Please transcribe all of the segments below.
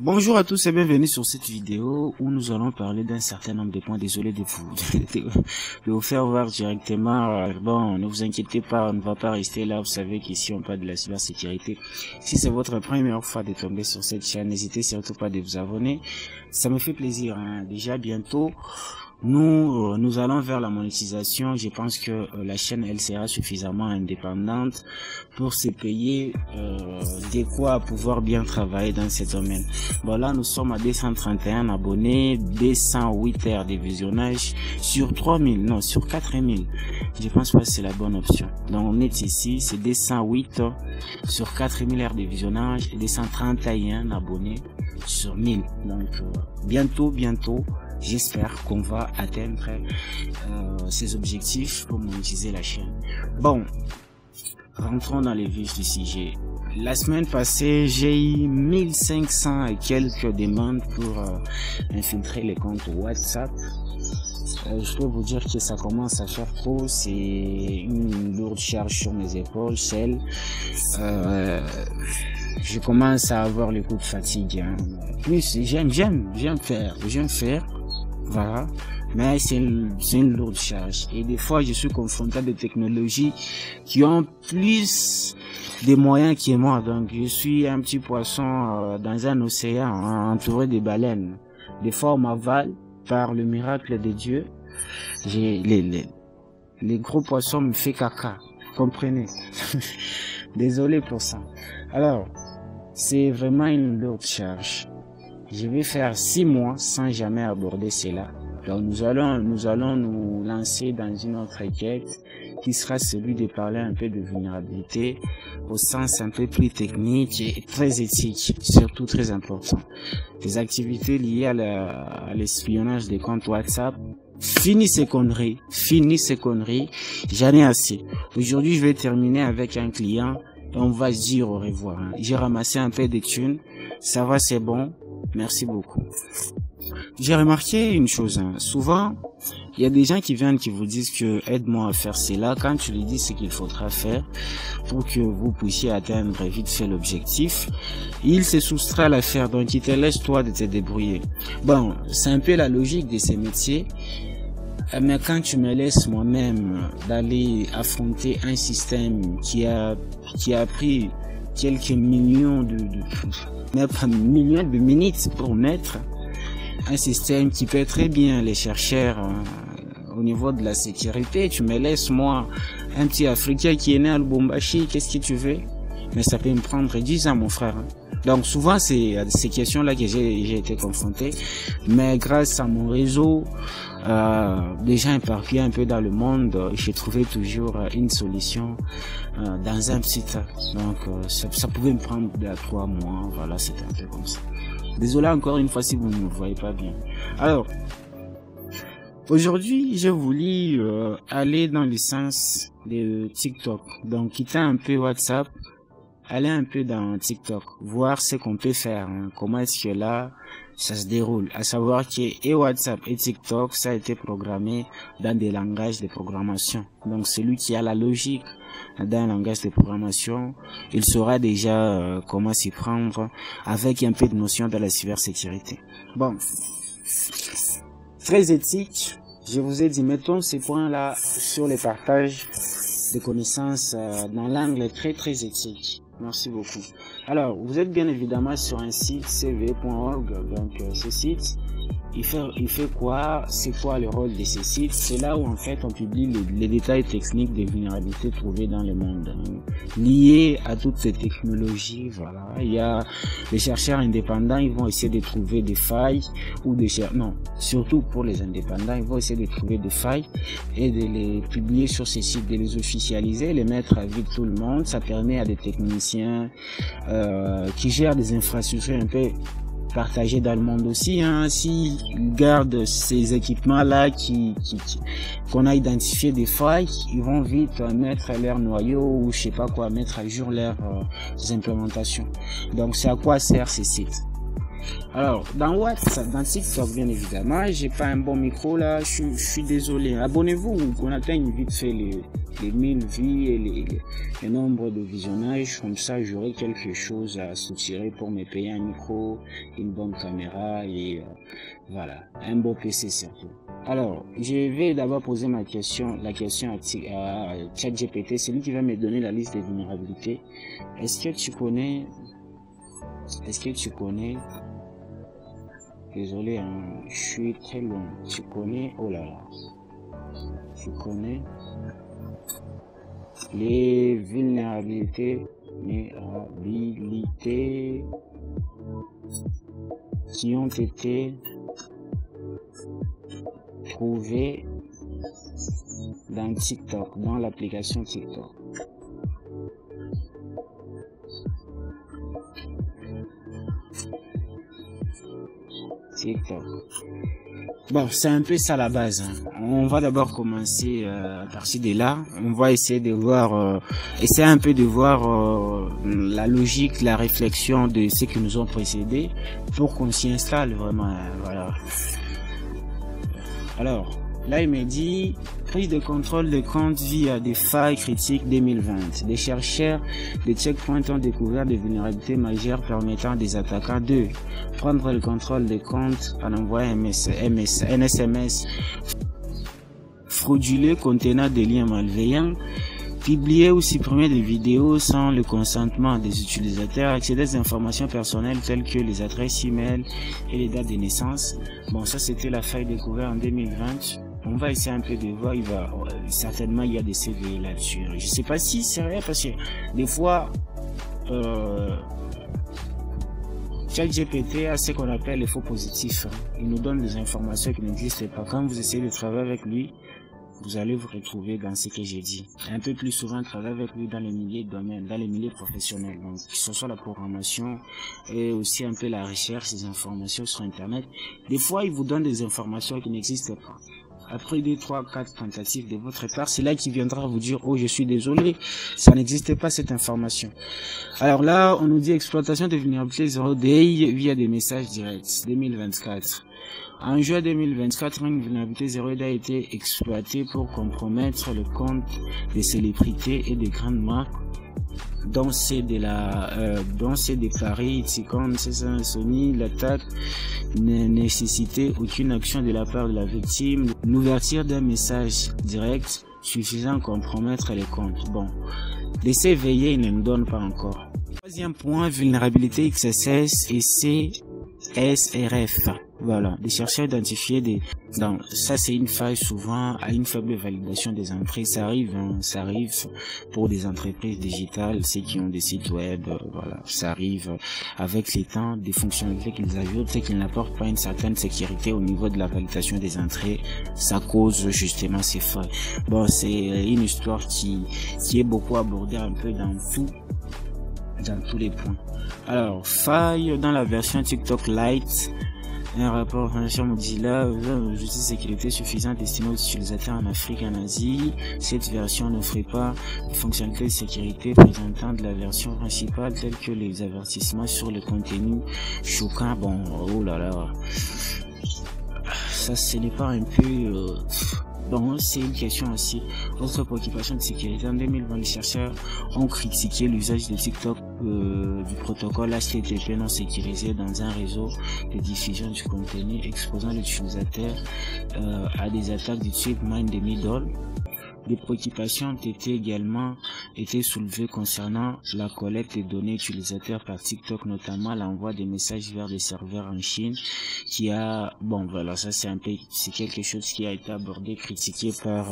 Bonjour à tous et bienvenue sur cette vidéo où nous allons parler d'un certain nombre de points. Désolé de vous faire voir directement. Bon, ne vous inquiétez pas, on ne va pas rester là. Vous savez qu'ici on parle de la cybersécurité. Si c'est votre première fois de tomber sur cette chaîne, n'hésitez surtout pas de vous abonner. Ça me fait plaisir. Déjà bientôt, nous allons vers la monétisation. Je pense que la chaîne elle sera suffisamment indépendante pour se payer de quoi pouvoir bien travailler dans ce domaine. Bon, là nous sommes à 231 abonnés, 208 heures de visionnage sur 3000, non sur 4000. Je pense pas que c'est la bonne option. Donc on est ici, c'est 208 sur 4000 heures de visionnage et 231 abonnés sur 1000. Donc bientôt j'espère qu'on va atteindre ces objectifs pour monétiser la chaîne. Bon, rentrons dans les vifs du sujet. La semaine passée, j'ai eu 1500 et quelques demandes pour infiltrer les comptes WhatsApp. Je peux vous dire que ça commence à faire trop, c'est une lourde charge sur mes épaules, je commence à avoir le coup de fatigue. Plus j'aime faire, voilà. Mais c'est une lourde charge. Et des fois, je suis confronté à des technologies qui ont plus de moyens que moi. Donc, je suis un petit poisson dans un océan entouré de baleines. Des fois, on m'avale par le miracle de Dieu. Les gros poissons me font caca. Comprenez? Désolé pour ça. Alors, c'est vraiment une lourde charge. Je vais faire 6 mois sans jamais aborder cela. Donc nous allons nous lancer dans une autre quête qui sera celui de parler un peu de vulnérabilité au sens un peu plus technique et très éthique, surtout très important. Des activités liées à l'espionnage des comptes WhatsApp. Fini ces conneries, j'en ai assez. Aujourd'hui, je vais terminer avec un client et on va se dire au revoir. J'ai ramassé un peu de thunes, ça va, c'est bon, merci beaucoup. J'ai remarqué une chose, souvent, il y a des gens qui viennent qui vous disent que aide-moi à faire cela. Quand tu lui dis ce qu'il faudra faire pour que vous puissiez atteindre vite fait l'objectif, il se soustrait à l'affaire, donc il te laisse toi de te débrouiller. Bon, c'est un peu la logique de ces métiers. Mais quand tu me laisses moi-même d'aller affronter un système qui a pris quelques millions millions de minutes pour naître, un système qui paie très bien les chercheurs au niveau de la sécurité, tu me laisses moi, un petit Africain qui est né à Lubumbashi, qu'est-ce que tu veux? Mais ça peut me prendre 10 ans, mon frère. Donc souvent c'est à ces questions-là que j'ai été confronté, mais grâce à mon réseau, déjà éparpillé un peu dans le monde, j'ai trouvé toujours une solution dans un site. Donc ça pouvait me prendre 3 mois, voilà, c'était un peu comme ça. Désolé encore une fois si vous ne me voyez pas bien. Alors, aujourd'hui, j'ai voulu aller dans le sens de TikTok. Donc, quitter un peu WhatsApp, aller un peu dans TikTok, voir ce qu'on peut faire, comment est-ce que là, ça se déroule. À savoir que et WhatsApp et TikTok, ça a été programmé dans des langages de programmation. Donc, celui qui a la logique d'un langage de programmation, il saura déjà comment s'y prendre avec un peu de notion de la cybersécurité. Bon, très éthique, je vous ai dit, mettons ces points-là sur le partage de connaissances dans l'angle très éthique. Merci beaucoup. Alors, vous êtes bien évidemment sur un site cv.org, donc ce site, il fait quoi? C'est quoi le rôle de ce site? C'est là où en fait on publie les détails techniques des vulnérabilités trouvées dans le monde, liées à toutes ces technologies. Voilà, il y a les chercheurs indépendants, ils vont essayer de trouver des failles ou surtout pour les indépendants, ils vont essayer de trouver des failles et de les publier sur ces sites, de les officialiser, les mettre à vie de tout le monde. Ça permet à des techniciens qui gèrent des infrastructures un peu partagé dans le monde aussi, s'ils gardent ces équipements là qu'on a identifié des failles, ils vont vite mettre leur noyau ou je sais pas quoi, mettre à jour leurs implémentations. Donc c'est à quoi sert ces sites? Alors, dans WhatsApp, dans TikTok, bien évidemment, j'ai pas un bon micro là, je suis désolé. Abonnez-vous, qu'on atteigne vite fait les 1000 vues et les nombres de visionnages. Comme ça, j'aurai quelque chose à soutirer pour me payer un micro, une bonne caméra et voilà, un beau PC surtout. Alors, je vais d'abord poser la question à ChatGPT, c'est lui qui va me donner la liste des vulnérabilités. Est-ce que tu connais, désolé, hein, je suis très loin, tu connais, oh là là, tu connais les vulnérabilités qui ont été trouvées dans TikTok, dans l'application TikTok. Bon, c'est un peu ça la base. On va d'abord commencer à partir de là. On va essayer de voir, la logique, la réflexion de ceux qui nous ont précédés pour qu'on s'y installe vraiment. Voilà. Alors, là, il me dit prise de contrôle de compte via des failles critiques 2020. Des chercheurs de Checkpoint ont découvert des vulnérabilités majeures permettant des attaquants de prendre le contrôle des comptes en envoyant un SMS frauduleux contenant des liens malveillants, publier ou supprimer des vidéos sans le consentement des utilisateurs, accéder à des informations personnelles telles que les adresses email et les dates de naissance. Bon, ça c'était la faille découverte en 2020. On va essayer un peu de voir, certainement il y a des CV là-dessus. Je sais pas si c'est vrai parce que des fois, ChatGPT a ce qu'on appelle les faux positifs. Il nous donne des informations qui n'existent pas. Quand vous essayez de travailler avec lui, vous allez vous retrouver dans ce que j'ai dit. Un peu plus souvent, travailler avec lui dans les milieux de domaines, dans les milieux professionnels. Donc, que ce soit la programmation et aussi un peu la recherche des informations sur Internet. Des fois, il vous donne des informations qui n'existent pas. Après 2, 3, 4 tentatives de votre part, c'est là qu'il viendra vous dire, oh, je suis désolé, ça n'existait pas cette information. Alors là, on nous dit exploitation de vulnérabilité 0 day via des messages directs, 2024. En juin 2024, une vulnérabilité 0 day a été exploitée pour compromettre le compte des célébrités et des grandes marques, dont c'est des paris, Ticon, Sony. L'attaque ne nécessitait aucune action de la part de la victime. L'ouverture d'un message direct suffisant à compromettre les comptes. Bon, laissez veiller, il ne nous donne pas encore. Troisième point, vulnérabilité XSS et CSRF. Voilà, des chercheurs identifiés donc ça c'est une faille souvent à une faible validation des entrées. Ça arrive pour des entreprises digitales, ceux qui ont des sites web, voilà, ça arrive avec les temps, des fonctionnalités qu'ils ajoutent, c'est qu'ils n'apportent pas une certaine sécurité au niveau de la validation des entrées. Ça cause justement ces failles. Bon, c'est une histoire qui est beaucoup abordée un peu dans tous les points. Alors, faille dans la version TikTok Lite. Un rapport sur Mozilla justice sécurité suffisante destinée aux utilisateurs en Afrique et en Asie. Cette version n'offrait pas de fonctionnalités de sécurité présentant de la version principale telles que les avertissements sur le contenu choquant. Bon, oh là là, ça ce n'est pas un peu... Bon, c'est une question aussi. Autre préoccupation de sécurité. En 2020, les chercheurs ont critiqué l'usage de TikTok du protocole HTTP non sécurisé dans un réseau de diffusion du contenu, exposant l'utilisateur à des attaques du type Mind the Middle. Des préoccupations ont également été soulevées concernant la collecte des données utilisateurs par TikTok, notamment l'envoi des messages vers des serveurs en Chine, bon voilà, ça c'est quelque chose qui a été abordé, critiqué par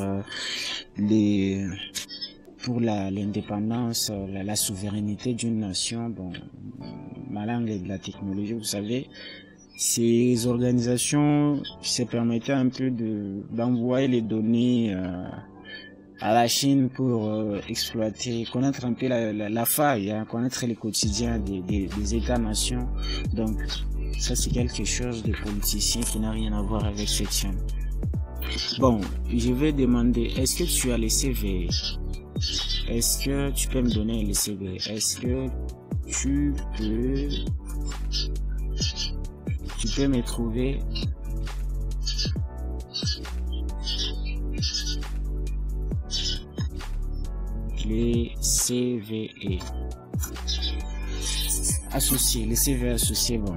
pour l'indépendance, la souveraineté d'une nation. Bon, ma langue est de la technologie, vous savez. Ces organisations se permettaient un peu d'envoyer les données à la Chine pour exploiter, connaître un peu la faille, hein, connaître les quotidiens des États-nations. Donc ça c'est quelque chose de politicien qui n'a rien à voir avec cette chaîne. Bon, je vais demander, est-ce que tu as les CV? Est-ce que tu peux me donner les CV? Est-ce que tu peux tu peux me trouver les CVE associés, les CV associés. Bon,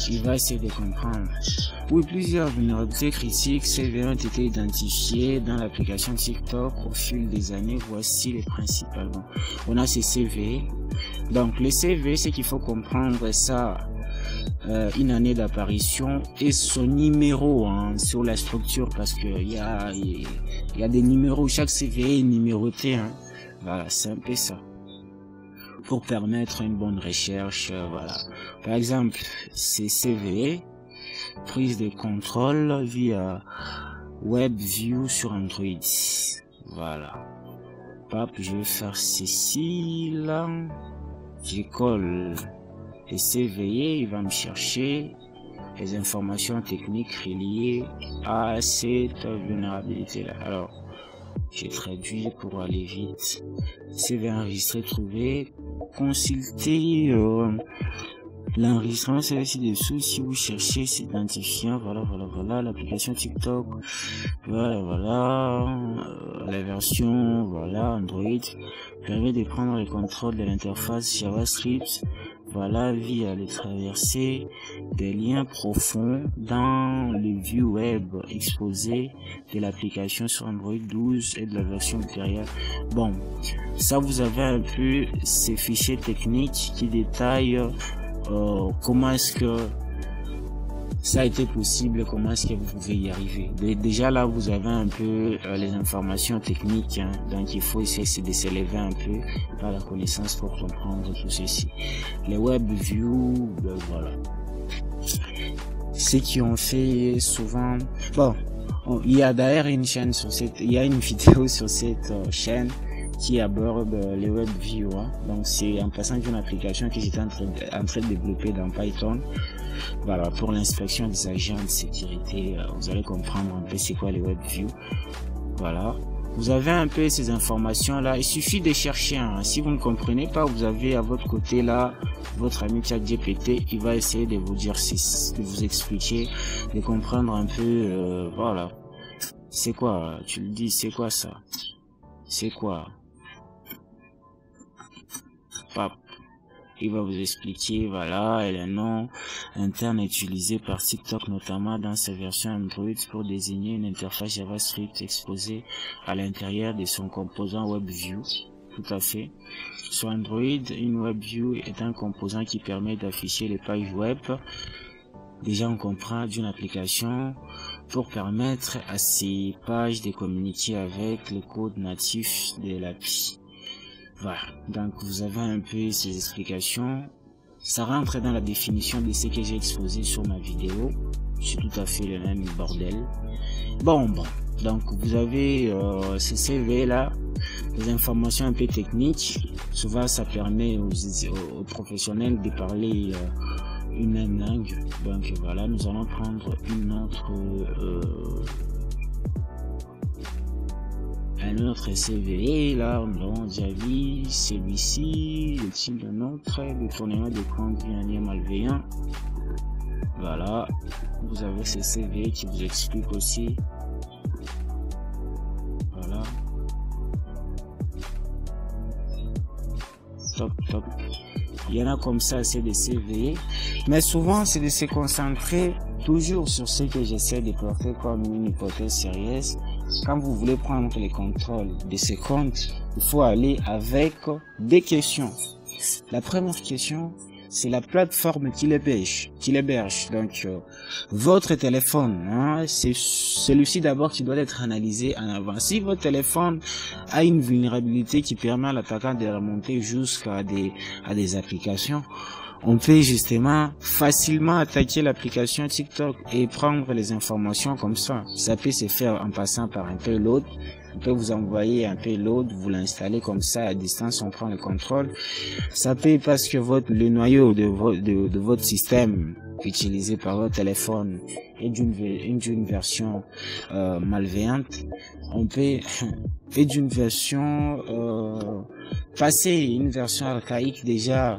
il va essayer de comprendre. Oui, plusieurs vulnérabilités critiques CV ont été identifiées dans l'application TikTok au fil des années. Voici les principales. Bon, on a ces CV. Donc les CV, c'est qu'il faut comprendre ça, une année d'apparition et son numéro sur la structure, parce que il y a des numéros, chaque CV est numéroté. Voilà, c'est un peu ça, pour permettre une bonne recherche. Voilà, par exemple, c'est CV, prise de contrôle via WebView sur Android. Voilà, hop, je vais faire ceci là, je colle et CVE, il va me chercher les informations techniques reliées à cette vulnérabilité là. Alors, j'ai traduit pour aller vite. CV enregistré, trouvé, consulter l'enregistrement, c'est ci-dessous. Si vous cherchez cet identifiant, voilà, l'application TikTok, voilà, la version, Android, permet de prendre le contrôle de l'interface JavaScript, via les traversées des liens profonds dans le view web exposé de l'application sur Android 12 et de la version ultérieure. Bon, ça vous avez un peu ces fichiers techniques qui détaillent comment est-ce que ça a été possible, comment est-ce que vous pouvez y arriver. Déjà là, vous avez un peu les informations techniques, donc il faut essayer de s'élever un peu par la connaissance pour comprendre tout ceci. Les WebView, voilà. Ceux qui ont fait souvent, bon, il y a d'ailleurs une chaîne sur il y a une vidéo sur cette chaîne qui aborde les WebView. Donc c'est en passant d'une application que j'étais en train de développer dans Python. Voilà, pour l'inspection des agents de sécurité. Vous allez comprendre un peu c'est quoi les WebView. Voilà, vous avez un peu ces informations là. Il suffit de chercher. Si vous ne comprenez pas, vous avez à votre côté là votre ami ChatGPT. Il va essayer de vous dire, de vous expliquer, de comprendre un peu. Voilà, c'est quoi, tu le dis, c'est quoi ça, c'est quoi. Pap. Il va vous expliquer, voilà, et le nom interne utilisé par TikTok, notamment dans sa version Android, pour désigner une interface JavaScript exposée à l'intérieur de son composant WebView. Tout à fait. Sur Android, une WebView est un composant qui permet d'afficher les pages web. Déjà, on comprend d'une application pour permettre à ces pages de communiquer avec le code natif de l'API. Voilà, donc vous avez un peu ces explications. Ça rentre dans la définition de ce que j'ai exposé sur ma vidéo. C'est tout à fait le même bordel. Bon, donc vous avez ces CV là, des informations un peu techniques. Souvent ça permet aux professionnels de parler une même langue. Donc voilà, nous allons prendre une autre un autre CVE là, on l'a déjà vu. Celui-ci, le type de notre détournement de compte via un lien malveillant. Voilà, vous avez ces CVE qui vous expliquent aussi. Voilà, top. Il y en a comme ça, c'est des CVE, mais souvent c'est de se concentrer toujours sur ce que j'essaie de porter comme une hypothèse sérieuse. Quand vous voulez prendre les contrôles de ces comptes, il faut aller avec des questions. La première question, c'est la plateforme qui l'héberge. Donc, votre téléphone, c'est celui-ci d'abord qui doit être analysé en avant. Si votre téléphone a une vulnérabilité qui permet à l'attaquant de remonter jusqu'à des applications, on peut justement facilement attaquer l'application TikTok et prendre les informations comme ça. Ça peut se faire en passant par un payload. On peut vous envoyer un payload, vous l'installez comme ça à distance, on prend le contrôle. Ça peut parce que le noyau de votre système utilisé par votre téléphone est d'une version malveillante. On peut et d'une version passée, une version archaïque déjà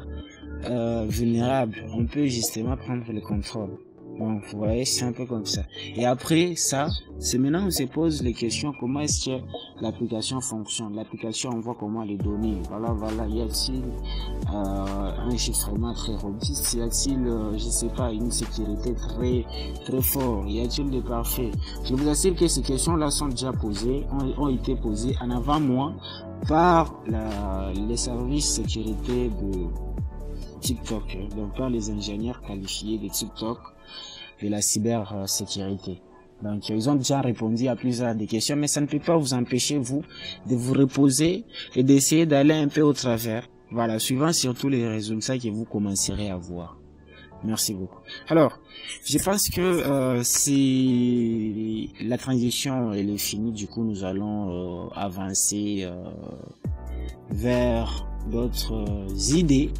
vulnérable, on peut justement prendre le contrôle. Donc, vous voyez, c'est un peu comme ça. Et après ça, c'est maintenant on se pose les questions, comment est-ce que l'application fonctionne? L'application envoie comment les données? Voilà, y a-t-il un chiffrement très robuste? Y a-t-il, je sais pas, une sécurité très fort? Y a-t-il des parfaits? Je vous assure que ces questions-là sont déjà posées, ont été posées en avant-moi par les services sécurité de TikTok, donc par les ingénieurs qualifiés de TikTok, de la cybersécurité. Donc, ils ont déjà répondu à plusieurs des questions, mais ça ne peut pas vous empêcher, vous, de vous reposer et d'essayer d'aller un peu au travers. Voilà, suivant surtout les résultats que vous commencerez à voir. Merci beaucoup. Alors, je pense que si la transition elle est finie, du coup, nous allons avancer vers d'autres idées.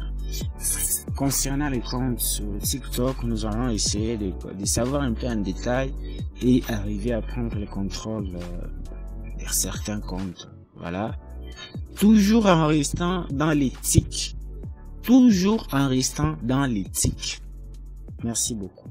Concernant les comptes sur TikTok, nous allons essayer de savoir un peu en détail et arriver à prendre le contrôle de certains comptes. Voilà. Toujours en restant dans l'éthique. Toujours en restant dans l'éthique. Merci beaucoup.